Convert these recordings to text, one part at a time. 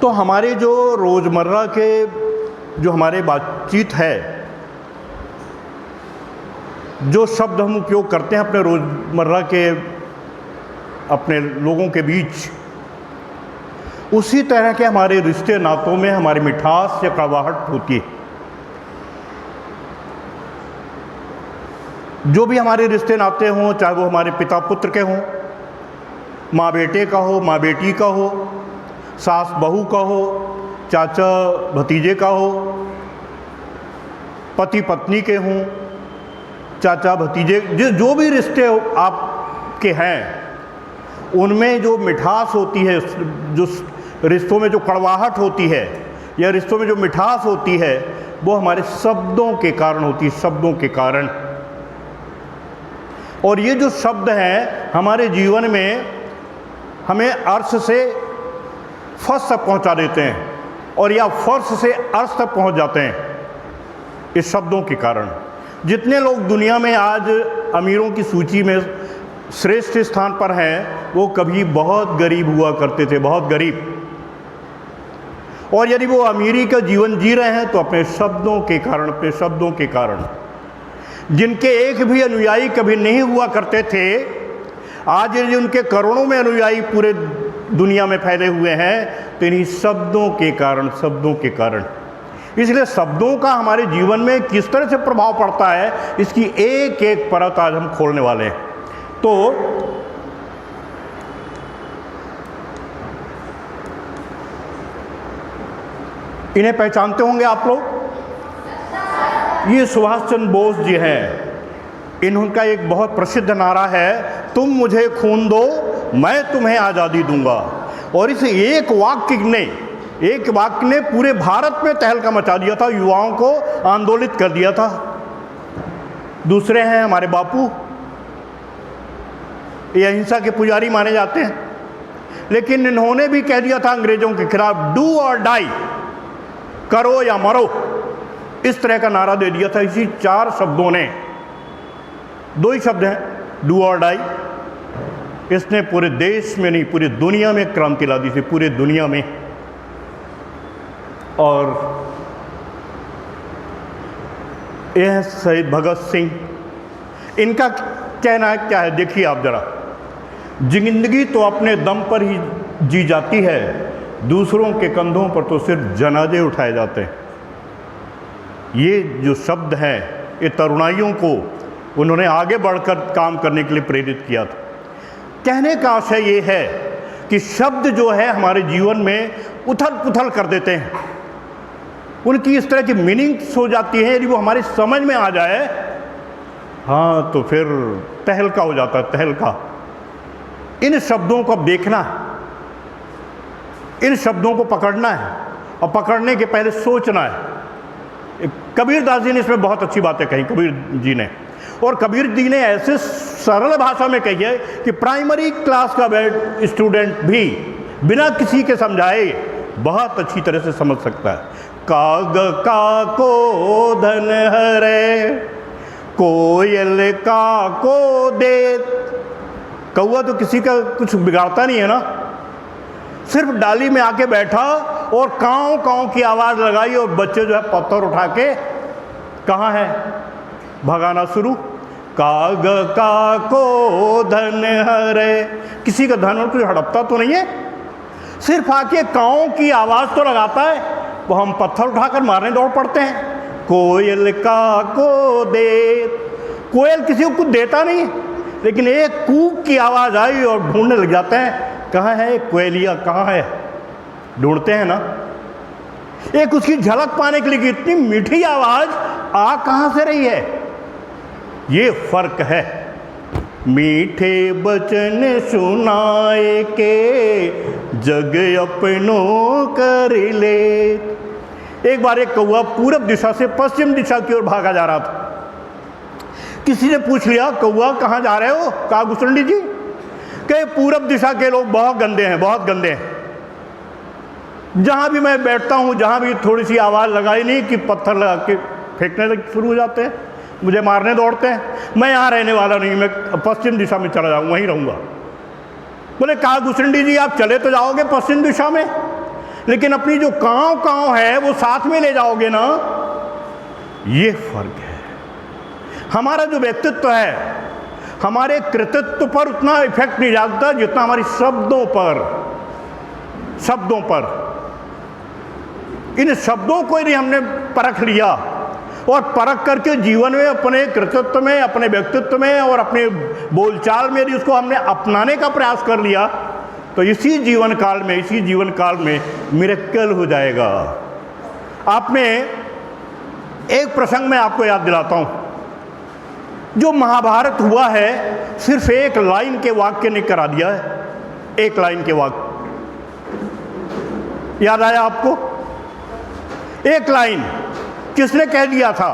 तो हमारे जो रोज़मर्रा के जो हमारे बातचीत है, जो शब्द हम उपयोग करते हैं अपने रोज़मर्रा के अपने लोगों के बीच, उसी तरह के हमारे रिश्ते नातों में हमारी मिठास या कड़वाहट होती है। जो भी हमारे रिश्ते नाते हों, चाहे वो हमारे पिता पुत्र के हों, माँ बेटे का हो, माँ बेटी का हो, सास बहू का हो, चाचा भतीजे का हो, पति पत्नी के हों, चाचा भतीजे, जो भी रिश्ते आपके हैं, उनमें जो मिठास होती है, जो रिश्तों में जो कड़वाहट होती है या रिश्तों में जो मिठास होती है, वो हमारे शब्दों के कारण होती है, शब्दों के कारण। और ये जो शब्द हैं हमारे जीवन में हमें अर्श से फर्श तक पहुंचा देते हैं और या फर्श से अर्श तक पहुंच जाते हैं इस शब्दों के कारण। जितने लोग दुनिया में आज अमीरों की सूची में श्रेष्ठ स्थान पर हैं, वो कभी बहुत गरीब हुआ करते थे, बहुत गरीब। और यदि वो अमीरी का जीवन जी रहे हैं तो अपने शब्दों के कारण, अपने शब्दों के कारण। जिनके एक भी अनुयायी कभी नहीं हुआ करते थे, आज यदि उनके करोड़ों में अनुयायी पूरे दुनिया में फैले हुए हैं, तो इन्हीं शब्दों के कारण, शब्दों के कारण। इसलिए शब्दों का हमारे जीवन में किस तरह से प्रभाव पड़ता है, इसकी एक एक परत आज हम खोलने वाले हैं। तो इन्हें पहचानते होंगे आप लोग। ये सुभाष चंद्र बोस जी हैं। इनका एक बहुत प्रसिद्ध नारा है, तुम मुझे खून दो मैं तुम्हें आज़ादी दूंगा। और इस एक वाक्य ने पूरे भारत में तहलका मचा दिया था, युवाओं को आंदोलित कर दिया था। दूसरे हैं हमारे बापू, ये अहिंसा के पुजारी माने जाते हैं, लेकिन इन्होंने भी कह दिया था अंग्रेजों के खिलाफ, डू और डाई, करो या मरो, इस तरह का नारा दे दिया था। इसी 4 शब्दों ने, 2 ही शब्द हैं, डू और डाई, इसने पूरे देश में नहीं पूरी दुनिया में क्रांति ला दी थी, पूरे दुनिया में। और यह शहीद भगत सिंह, इनका कहना क्या है, देखिए आप जरा। जिंदगी तो अपने दम पर ही जी जाती है, दूसरों के कंधों पर तो सिर्फ जनाजे उठाए जाते हैं। ये जो शब्द हैं, ये तरुणाइयों को उन्होंने आगे बढ़कर काम करने के लिए प्रेरित किया था। कहने का आशय ये है कि शब्द जो है हमारे जीवन में उथल पुथल कर देते हैं, उनकी इस तरह की मीनिंग्स हो जाती है। यदि वो हमारी समझ में आ जाए, हाँ, तो फिर तहलका हो जाता है, तहलका। इन शब्दों को देखना है, इन शब्दों को पकड़ना है, और पकड़ने के पहले सोचना है। कबीर दास जी ने इसमें बहुत अच्छी बातें कही, कबीर जी ने। और कबीर जी ने ऐसे सरल भाषा में कही है कि प्राइमरी क्लास का स्टूडेंट भी बिना किसी के समझाए बहुत अच्छी तरह से समझ सकता है। काग का को धन हरे, कोयल का को देत। कौवा तो किसी का कुछ बिगाड़ता नहीं है ना, सिर्फ डाली में आके बैठा और काँव काँव की आवाज़ लगाई और बच्चे जो है पत्थर उठा के कहाँ है भगाना शुरू। काग का को धन हरे, किसी का धन और कुछ हड़पता तो नहीं है, सिर्फ आके काँव की आवाज़ तो लगाता है, वो हम पत्थर उठाकर मारने दौड़ पड़ते हैं। कोयल का को दे, कोयल किसी को कुछ देता नहीं है, लेकिन एक कूक की आवाज़ आई और ढूंढने लग जाते हैं, कहाँ है कोयलिया, कहाँ है, ढूंढते हैं ना। एक उसकी झलक पाने के लिए इतनी मीठी आवाज़ आ कहाँ से रही है, ये फर्क है। मीठे बचन सुनाए के जग अपनों कर ले। एक बार एक कौवा पूरब दिशा से पश्चिम दिशा की ओर भागा जा रहा था। किसी ने पूछ लिया, कौवा कहाँ जा रहे हो? कहा, गुसरंडी जी, कि पूरब दिशा के लोग बहुत गंदे हैं, बहुत गंदे हैं। जहाँ भी मैं बैठता हूँ, जहाँ भी थोड़ी सी आवाज़ लगाई नहीं कि पत्थर लगा के फेंकने लग शुरू हो जाते हैं, मुझे मारने दौड़ते हैं। मैं यहाँ रहने वाला नहीं, मैं पश्चिम दिशा में चला जाऊँ, वहीं रहूँगा। बोले, कहा, गुसरंडी जी, आप चले तो जाओगे पश्चिम दिशा में, लेकिन अपनी जो काँव है वो साथ में ले जाओगे ना, ये फर्क है। हमारा जो व्यक्तित्व है, हमारे कृतित्व पर उतना इफेक्ट नहीं डालता जितना हमारी शब्दों पर। इन शब्दों को यदि हमने परख लिया और परख करके जीवन में, अपने कृतित्व में, अपने व्यक्तित्व में और अपने बोलचाल में यदि उसको हमने अपनाने का प्रयास कर लिया, तो इसी जीवन काल में मिरेकल हो जाएगा। आपने एक प्रसंग में आपको याद दिलाता हूं, जो महाभारत हुआ है सिर्फ एक लाइन के वाक्य ने करा दिया है। एक लाइन के वाक्य याद आया आपको? एक लाइन किसने कह दिया था?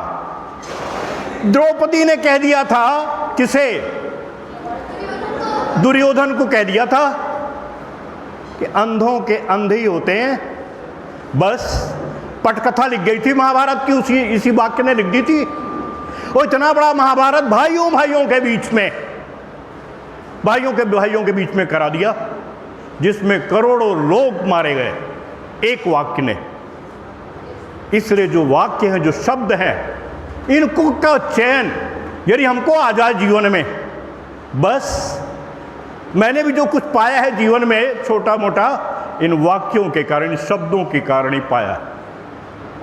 द्रौपदी ने कह दिया था। किसे? दुर्योधन को कह दिया था कि अंधों के अंधे ही होते हैं। बस पटकथा लिख गई थी महाभारत की, इसी वाक्य ने लिख दी थी। और इतना बड़ा महाभारत भाइयों के बीच में, भाइयों के बीच में करा दिया, जिसमें करोड़ों लोग मारे गए एक वाक्य ने। इसलिए जो वाक्य हैं, जो शब्द हैं, इनको का चयन यदि हमको आ जाए जीवन में, बस मैंने भी जो कुछ पाया है जीवन में छोटा मोटा, इन वाक्यों के कारण, इन शब्दों के कारण ही पाया।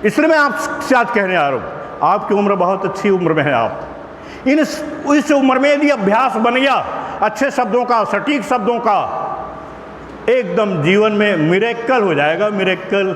इसलिए मैं आपसे आज कहने आ रहा हूँ, आपकी उम्र बहुत अच्छी उम्र में है। आप इस उम्र में यदि अभ्यास बन गया अच्छे शब्दों का, सटीक शब्दों का, एकदम जीवन में मिरेकल हो जाएगा, मिरेकल।